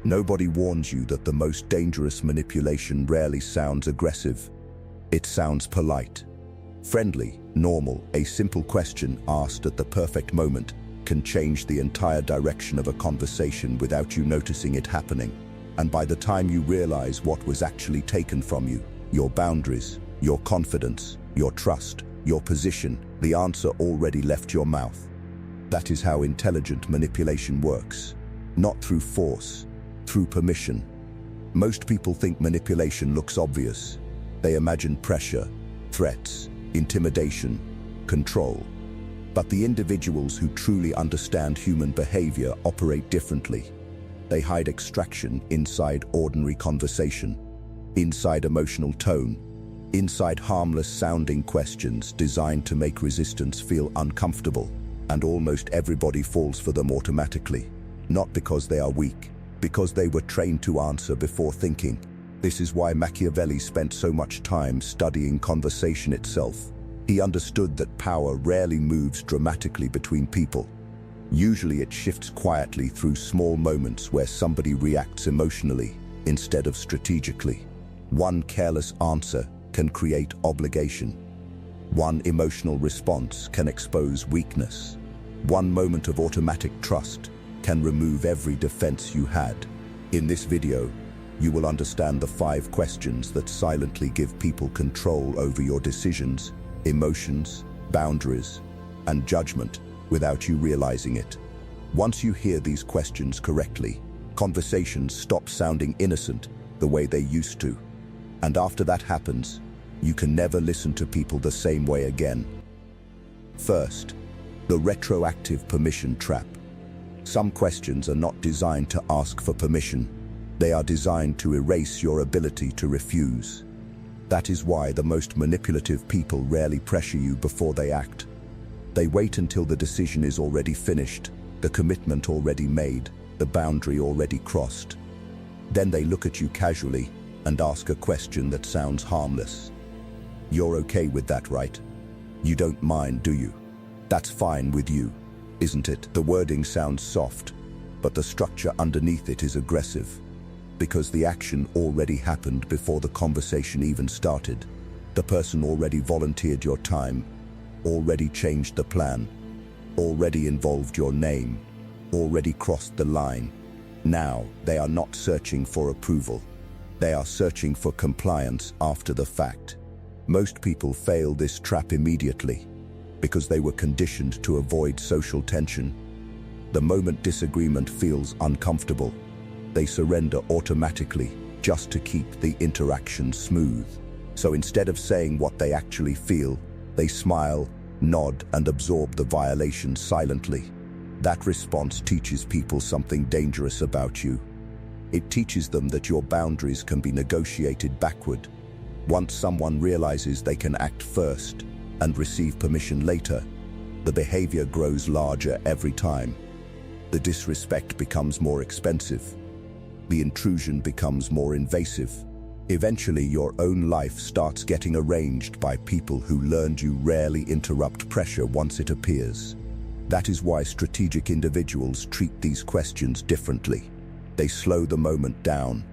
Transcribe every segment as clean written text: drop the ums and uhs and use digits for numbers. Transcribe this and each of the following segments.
Nobody warns you that the most dangerous manipulation rarely sounds aggressive. It sounds polite, friendly, normal. A simple question asked at the perfect moment can change the entire direction of a conversation without you noticing it happening. And by the time you realize what was actually taken from you, your boundaries, your confidence, your trust, your position, the answer already left your mouth. That is how intelligent manipulation works. Not through force, through permission. Most people think manipulation looks obvious. They imagine pressure, threats, intimidation, control. But the individuals who truly understand human behavior operate differently. They hide extraction inside ordinary conversation, inside emotional tone, inside harmless-sounding questions designed to make resistance feel uncomfortable. And almost everybody falls for them automatically. Not because they are weak, because they were trained to answer before thinking. This is why Machiavelli spent so much time studying conversation itself. He understood that power rarely moves dramatically between people. Usually it shifts quietly through small moments where somebody reacts emotionally instead of strategically. One careless answer can create obligation. One emotional response can expose weakness. One moment of automatic trust can remove every defense you had. In this video, you will understand the 5 questions that silently give people control over your decisions, emotions, boundaries, and judgment without you realizing it. Once you hear these questions correctly, conversations stop sounding innocent the way they used to. And after that happens, you can never listen to people the same way again. First, the retroactive permission trap. Some questions are not designed to ask for permission. They are designed to erase your ability to refuse. That is why the most manipulative people rarely pressure you before they act. They wait until the decision is already finished, the commitment already made, the boundary already crossed. Then they look at you casually and ask a question that sounds harmless. You're okay with that, right? You don't mind, do you? That's fine with you, isn't it? The wording sounds soft, but the structure underneath it is aggressive. Because the action already happened before the conversation even started. The person already volunteered your time, already changed the plan, already involved your name, already crossed the line. Now, they are not searching for approval. They are searching for compliance after the fact. Most people fail this trap immediately because they were conditioned to avoid social tension. The moment disagreement feels uncomfortable, they surrender automatically just to keep the interaction smooth. So instead of saying what they actually feel, they smile, nod, and absorb the violation silently. That response teaches people something dangerous about you. It teaches them that your boundaries can be negotiated backward. Once someone realizes they can act first and receive permission later, the behavior grows larger every time. The disrespect becomes more expensive. The intrusion becomes more invasive. Eventually, your own life starts getting arranged by people who learned you rarely interrupt pressure once it appears. That is why strategic individuals treat these questions differently. They slow the moment down.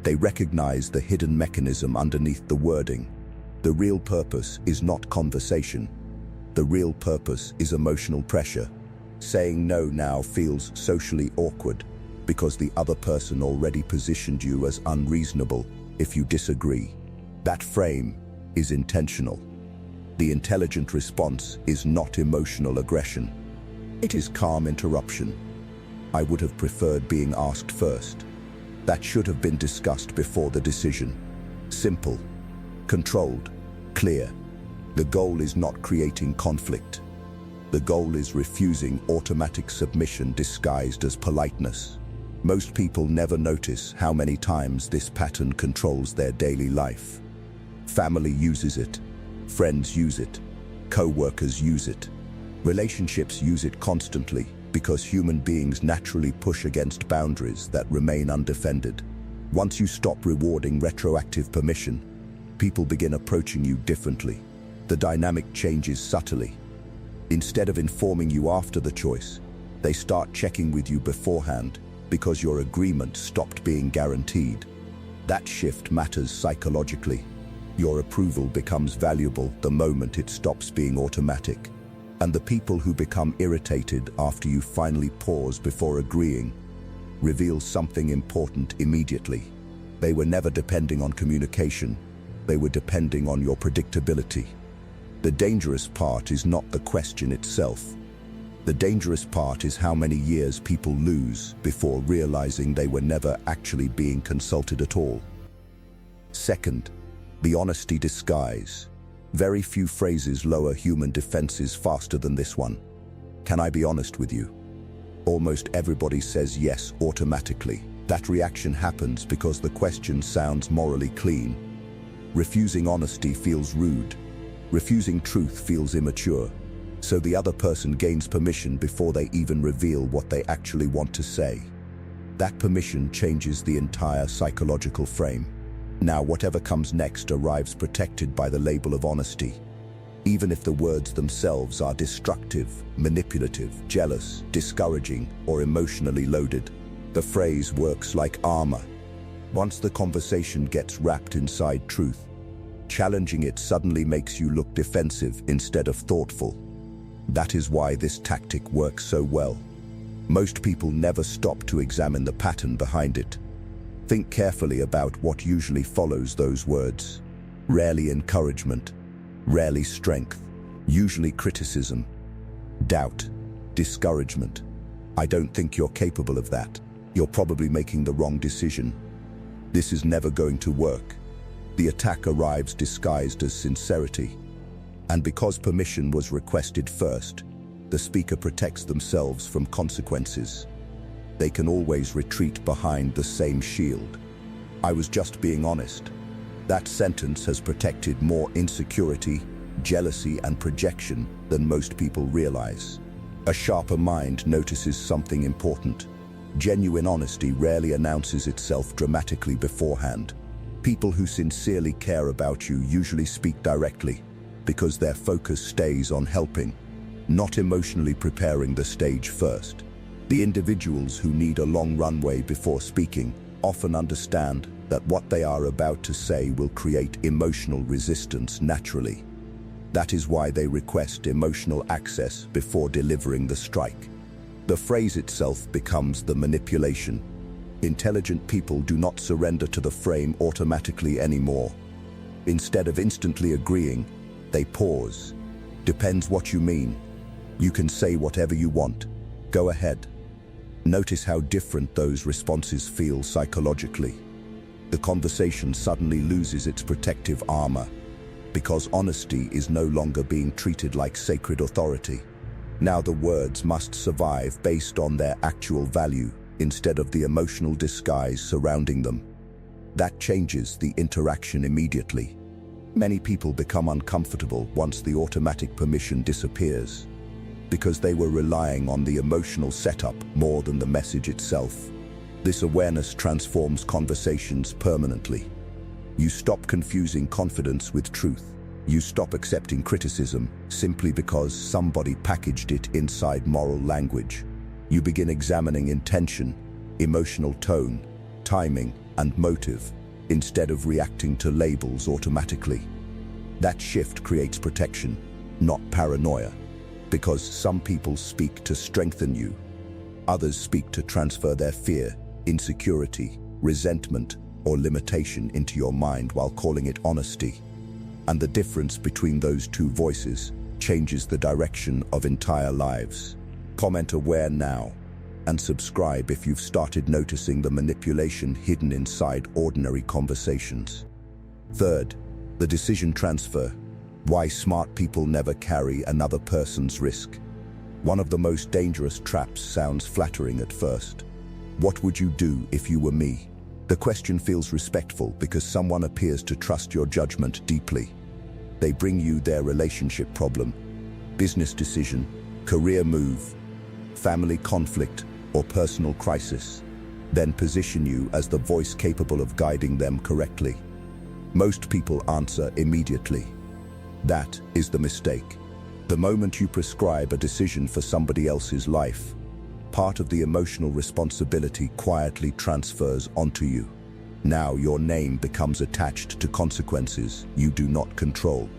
They recognize the hidden mechanism underneath the wording. The real purpose is not conversation. The real purpose is emotional pressure. Saying no now feels socially awkward because the other person already positioned you as unreasonable if you disagree. That frame is intentional. The intelligent response is not emotional aggression. It is calm interruption. I would have preferred being asked first. That should have been discussed before the decision. Simple, controlled, clear. The goal is not creating conflict. The goal is refusing automatic submission disguised as politeness. Most people never notice how many times this pattern controls their daily life. Family uses it. Friends use it. Co-workers use it. Relationships use it constantly because human beings naturally push against boundaries that remain undefended. Once you stop rewarding retroactive permission, people begin approaching you differently. The dynamic changes subtly. Instead of informing you after the choice, they start checking with you beforehand. because your agreement stopped being guaranteed. That shift matters psychologically. Your approval becomes valuable the moment it stops being automatic. And the people who become irritated after you finally pause before agreeing reveal something important immediately. They were never depending on communication. They were depending on your predictability. The dangerous part is not the question itself. The dangerous part is how many years people lose before realizing they were never actually being consulted at all. Second, the honesty disguise. Very few phrases lower human defenses faster than this one. Can I be honest with you? Almost everybody says yes automatically. That reaction happens because the question sounds morally clean. Refusing honesty feels rude. Refusing truth feels immature. So the other person gains permission before they even reveal what they actually want to say. That permission changes the entire psychological frame. Now whatever comes next arrives protected by the label of honesty. Even if the words themselves are destructive, manipulative, jealous, discouraging, or emotionally loaded, the phrase works like armor. Once the conversation gets wrapped inside truth, challenging it suddenly makes you look defensive instead of thoughtful. That is why this tactic works so well. Most people never stop to examine the pattern behind it. Think carefully about what usually follows those words. Rarely encouragement, rarely strength, usually criticism, doubt, discouragement. I don't think you're capable of that. You're probably making the wrong decision. This is never going to work. The attack arrives disguised as sincerity. And because permission was requested first, the speaker protects themselves from consequences. They can always retreat behind the same shield. I was just being honest. That sentence has protected more insecurity, jealousy, and projection than most people realize. A sharper mind notices something important. Genuine honesty rarely announces itself dramatically beforehand. People who sincerely care about you usually speak directly, because their focus stays on helping, not emotionally preparing the stage first. The individuals who need a long runway before speaking often understand that what they are about to say will create emotional resistance naturally. That is why they request emotional access before delivering the strike. The phrase itself becomes the manipulation. Intelligent people do not surrender to the frame automatically anymore. Instead of instantly agreeing, they pause. Depends what you mean. You can say whatever you want. Go ahead. Notice how different those responses feel psychologically. The conversation suddenly loses its protective armor, because honesty is no longer being treated like sacred authority. Now the words must survive based on their actual value, instead of the emotional disguise surrounding them. That changes the interaction immediately. Many people become uncomfortable once the automatic permission disappears, because they were relying on the emotional setup more than the message itself. This awareness transforms conversations permanently. You stop confusing confidence with truth. You stop accepting criticism simply because somebody packaged it inside moral language. You begin examining intention, emotional tone, timing, and motive, instead of reacting to labels automatically. That shift creates protection, not paranoia, because some people speak to strengthen you. Others speak to transfer their fear, insecurity, resentment, or limitation into your mind while calling it honesty. And the difference between those two voices changes the direction of entire lives. Comment aware now, and subscribe if you've started noticing the manipulation hidden inside ordinary conversations. Third, the decision transfer. Why smart people never carry another person's risk. One of the most dangerous traps sounds flattering at first. What would you do if you were me? The question feels respectful because someone appears to trust your judgment deeply. They bring you their relationship problem, business decision, career move, family conflict, or personal crisis, then position you as the voice capable of guiding them correctly. Most people answer immediately. That is the mistake. The moment you prescribe a decision for somebody else's life, part of the emotional responsibility quietly transfers onto you. Now your name becomes attached to consequences you do not control.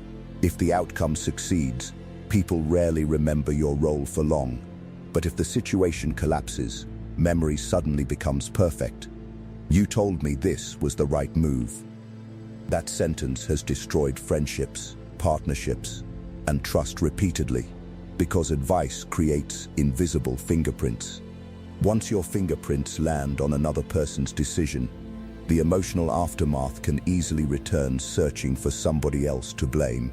If the outcome succeeds, people rarely remember your role for long. But if the situation collapses, memory suddenly becomes perfect. You told me this was the right move. That sentence has destroyed friendships, partnerships, and trust repeatedly, because advice creates invisible fingerprints. Once your fingerprints land on another person's decision, the emotional aftermath can easily return searching for somebody else to blame.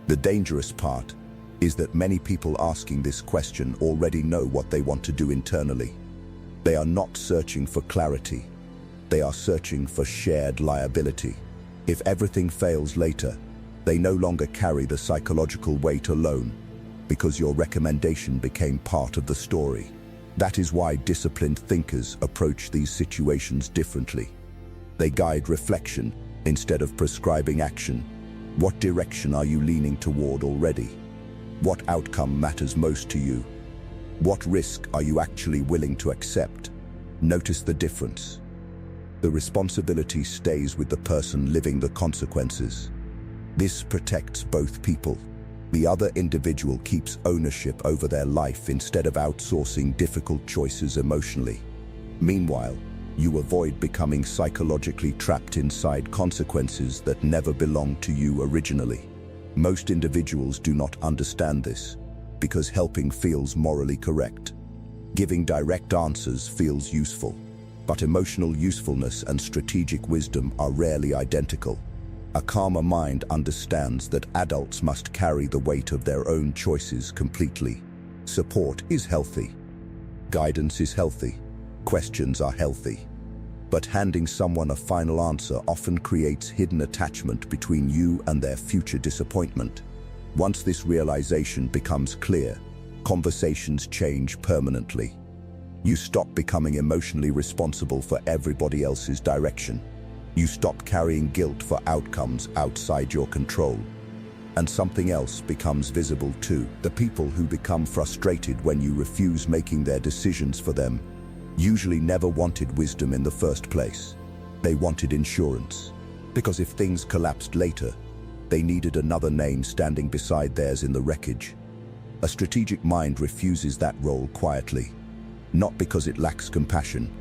The dangerous part is that many people asking this question already know what they want to do internally. They are not searching for clarity. They are searching for shared liability. If everything fails later, they no longer carry the psychological weight alone, because your recommendation became part of the story. That is why disciplined thinkers approach these situations differently. They guide reflection instead of prescribing action. What direction are you leaning toward already? What outcome matters most to you? What risk are you actually willing to accept? Notice the difference. The responsibility stays with the person living the consequences. This protects both people. The other individual keeps ownership over their life instead of outsourcing difficult choices emotionally. Meanwhile, you avoid becoming psychologically trapped inside consequences that never belonged to you originally. Most individuals do not understand this, because helping feels morally correct. Giving direct answers feels useful, but emotional usefulness and strategic wisdom are rarely identical. A calmer mind understands that adults must carry the weight of their own choices completely. Support is healthy. Guidance is healthy. Questions are healthy. But handing someone a final answer often creates hidden attachment between you and their future disappointment. Once this realization becomes clear, conversations change permanently. You stop becoming emotionally responsible for everybody else's direction. You stop carrying guilt for outcomes outside your control. And something else becomes visible too. The people who become frustrated when you refuse making their decisions for them usually never wanted wisdom in the first place. They wanted insurance. Because if things collapsed later, they needed another name standing beside theirs in the wreckage. A strategic mind refuses that role quietly, not because it lacks compassion,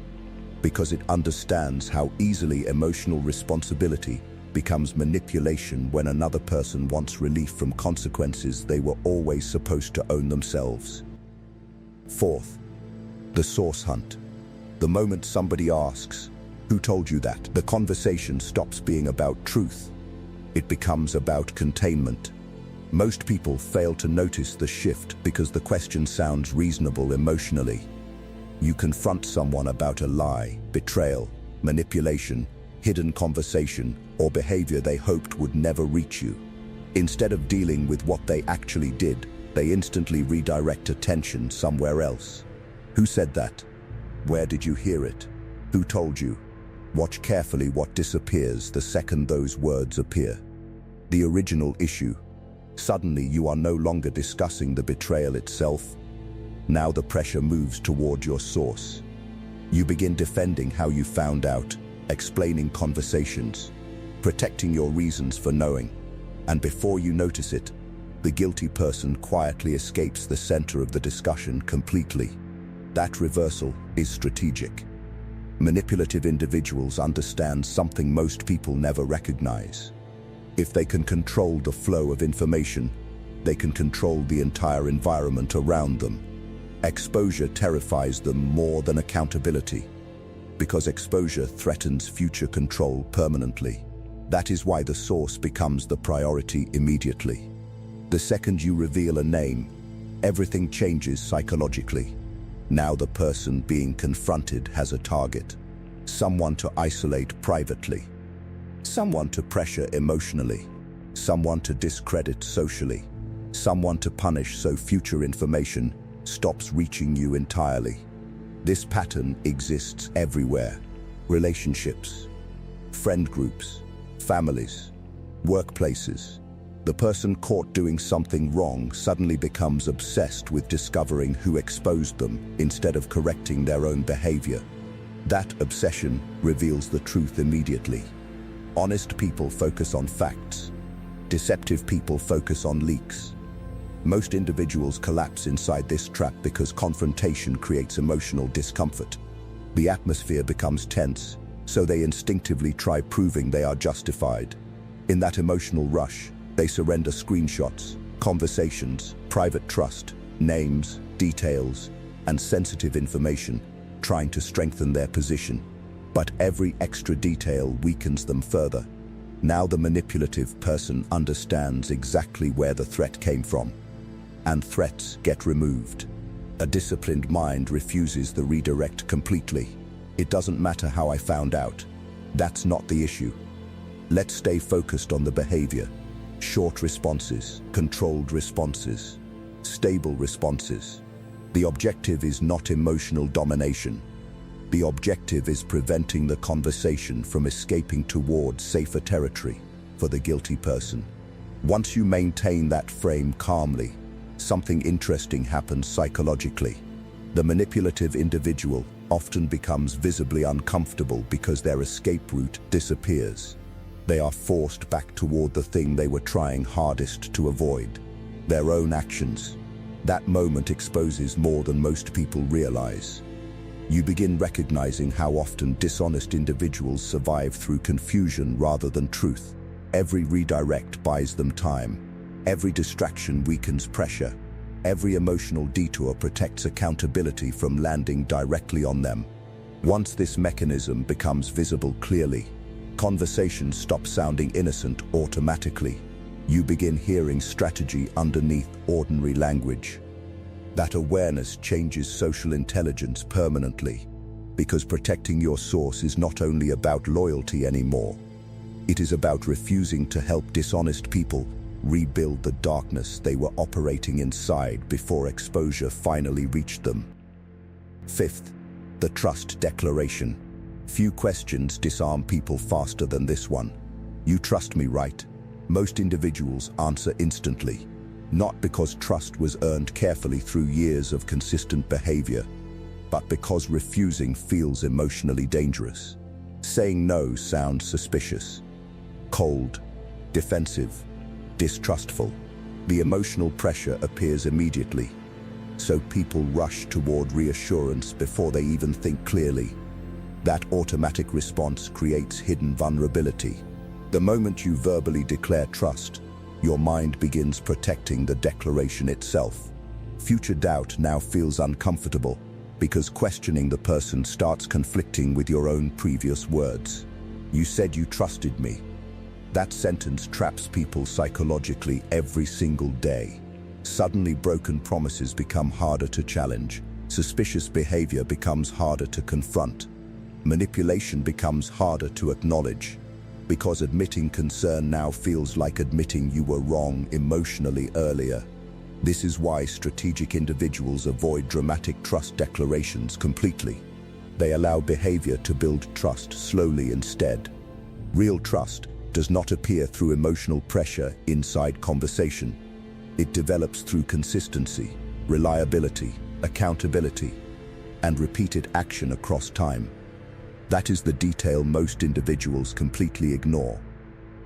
because it understands how easily emotional responsibility becomes manipulation when another person wants relief from consequences they were always supposed to own themselves. Fourth, the source hunt. The moment somebody asks, "Who told you that?" the conversation stops being about truth. It becomes about containment. Most people fail to notice the shift because the question sounds reasonable emotionally. You confront someone about a lie, betrayal, manipulation, hidden conversation, or behavior they hoped would never reach you. Instead of dealing with what they actually did, they instantly redirect attention somewhere else. Who said that? Where did you hear it? Who told you? Watch carefully what disappears the second those words appear. The original issue. Suddenly you are no longer discussing the betrayal itself. Now the pressure moves toward your source. You begin defending how you found out, explaining conversations, protecting your reasons for knowing. And before you notice it, the guilty person quietly escapes the center of the discussion completely. That reversal is strategic. Manipulative individuals understand something most people never recognize. If they can control the flow of information, they can control the entire environment around them. Exposure terrifies them more than accountability, because exposure threatens future control permanently. That is why the source becomes the priority immediately. The second you reveal a name, everything changes psychologically. Now the person being confronted has a target. Someone to isolate privately. Someone to pressure emotionally. Someone to discredit socially. Someone to punish so future information stops reaching you entirely. This pattern exists everywhere. Relationships, friend groups, families, workplaces. The person caught doing something wrong suddenly becomes obsessed with discovering who exposed them instead of correcting their own behavior. That obsession reveals the truth immediately. Honest people focus on facts. Deceptive people focus on leaks. Most individuals collapse inside this trap because confrontation creates emotional discomfort. The atmosphere becomes tense, so they instinctively try proving they are justified. In that emotional rush, they surrender screenshots, conversations, private trust, names, details, and sensitive information, trying to strengthen their position. But every extra detail weakens them further. Now the manipulative person understands exactly where the threat came from, and threats get removed. A disciplined mind refuses the redirect completely. It doesn't matter how I found out. That's not the issue. Let's stay focused on the behavior. Short responses, controlled responses, stable responses. The objective is not emotional domination. The objective is preventing the conversation from escaping towards safer territory for the guilty person. Once you maintain that frame calmly, something interesting happens psychologically. The manipulative individual often becomes visibly uncomfortable because their escape route disappears. They are forced back toward the thing they were trying hardest to avoid, their own actions. That moment exposes more than most people realize. You begin recognizing how often dishonest individuals survive through confusion rather than truth. Every redirect buys them time. Every distraction weakens pressure. Every emotional detour protects accountability from landing directly on them. Once this mechanism becomes visible clearly, conversations stop sounding innocent automatically. You begin hearing strategy underneath ordinary language. That awareness changes social intelligence permanently, because protecting your source is not only about loyalty anymore. It is about refusing to help dishonest people rebuild the darkness they were operating inside before exposure finally reached them. Fifth, the trust declaration. Few questions disarm people faster than this one. You trust me, right? Most individuals answer instantly, not because trust was earned carefully through years of consistent behavior, but because refusing feels emotionally dangerous. Saying no sounds suspicious, cold, defensive, distrustful. The emotional pressure appears immediately, so people rush toward reassurance before they even think clearly. That automatic response creates hidden vulnerability. The moment you verbally declare trust, your mind begins protecting the declaration itself. Future doubt now feels uncomfortable because questioning the person starts conflicting with your own previous words. You said you trusted me. That sentence traps people psychologically every single day. Suddenly, broken promises become harder to challenge. Suspicious behavior becomes harder to confront. Manipulation becomes harder to acknowledge, because admitting concern now feels like admitting you were wrong emotionally earlier. This is why strategic individuals avoid dramatic trust declarations completely. They allow behavior to build trust slowly instead. Real trust does not appear through emotional pressure inside conversation. It develops through consistency, reliability, accountability, and repeated action across time. That is the detail most individuals completely ignore.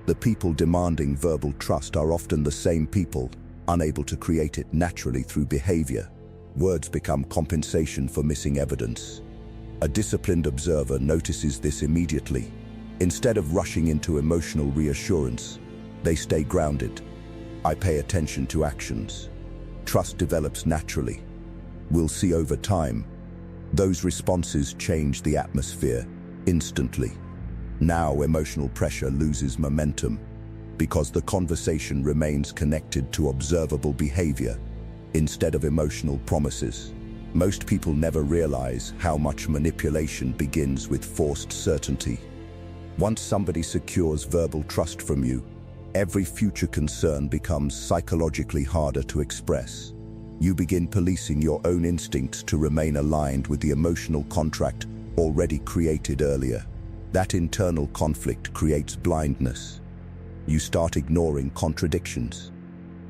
The people demanding verbal trust are often the same people, unable to create it naturally through behavior. Words become compensation for missing evidence. A disciplined observer notices this immediately. Instead of rushing into emotional reassurance, they stay grounded. I pay attention to actions. Trust develops naturally. We'll see over time. Those responses change the atmosphere instantly. Now emotional pressure loses momentum because the conversation remains connected to observable behavior instead of emotional promises. Most people never realize how much manipulation begins with forced certainty. Once somebody secures verbal trust from you, every future concern becomes psychologically harder to express. You begin policing your own instincts to remain aligned with the emotional contract already created earlier. That internal conflict creates blindness. You start ignoring contradictions,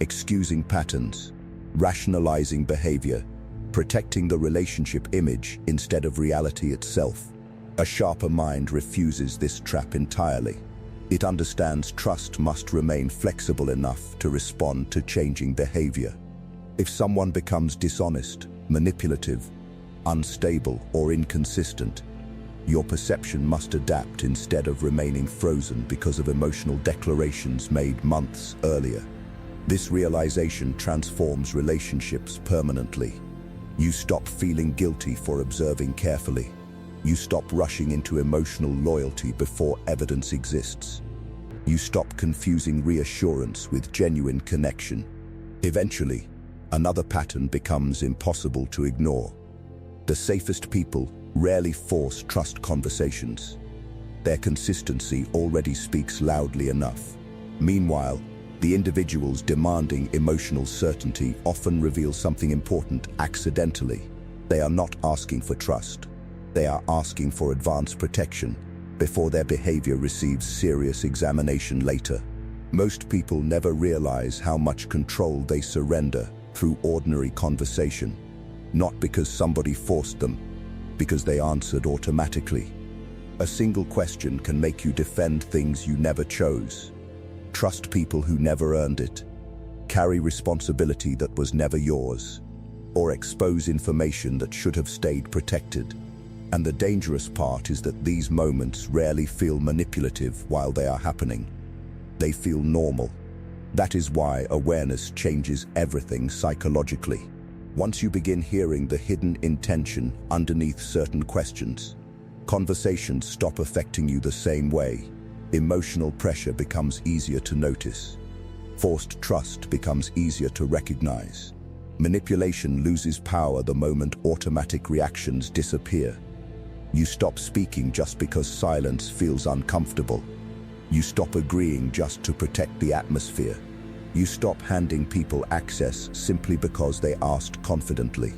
excusing patterns, rationalizing behavior, protecting the relationship image instead of reality itself. A sharper mind refuses this trap entirely. It understands trust must remain flexible enough to respond to changing behavior. If someone becomes dishonest, manipulative, unstable, or inconsistent, your perception must adapt instead of remaining frozen because of emotional declarations made months earlier. This realization transforms relationships permanently. You stop feeling guilty for observing carefully. You stop rushing into emotional loyalty before evidence exists. You stop confusing reassurance with genuine connection. Eventually, another pattern becomes impossible to ignore. The safest people rarely force trust conversations. Their consistency already speaks loudly enough. Meanwhile, the individuals demanding emotional certainty often reveal something important accidentally. They are not asking for trust. They are asking for advanced protection before their behavior receives serious examination later. Most people never realize how much control they surrender through ordinary conversation, not because somebody forced them, because they answered automatically. A single question can make you defend things you never chose, trust people who never earned it, carry responsibility that was never yours, or expose information that should have stayed protected. And the dangerous part is that these moments rarely feel manipulative while they are happening. They feel normal. That is why awareness changes everything psychologically. Once you begin hearing the hidden intention underneath certain questions, conversations stop affecting you the same way. Emotional pressure becomes easier to notice. Forced trust becomes easier to recognize. Manipulation loses power the moment automatic reactions disappear. You stop speaking just because silence feels uncomfortable. You stop agreeing just to protect the atmosphere. You stop handing people access simply because they asked confidently.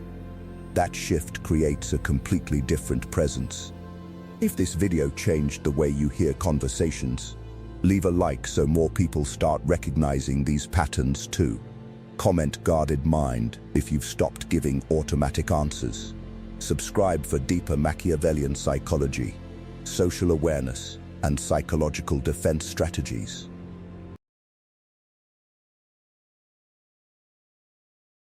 That shift creates a completely different presence. If this video changed the way you hear conversations, leave a like so more people start recognizing these patterns too. Comment guarded mind if you've stopped giving automatic answers. Subscribe for deeper Machiavellian psychology, social awareness, and psychological defense strategies.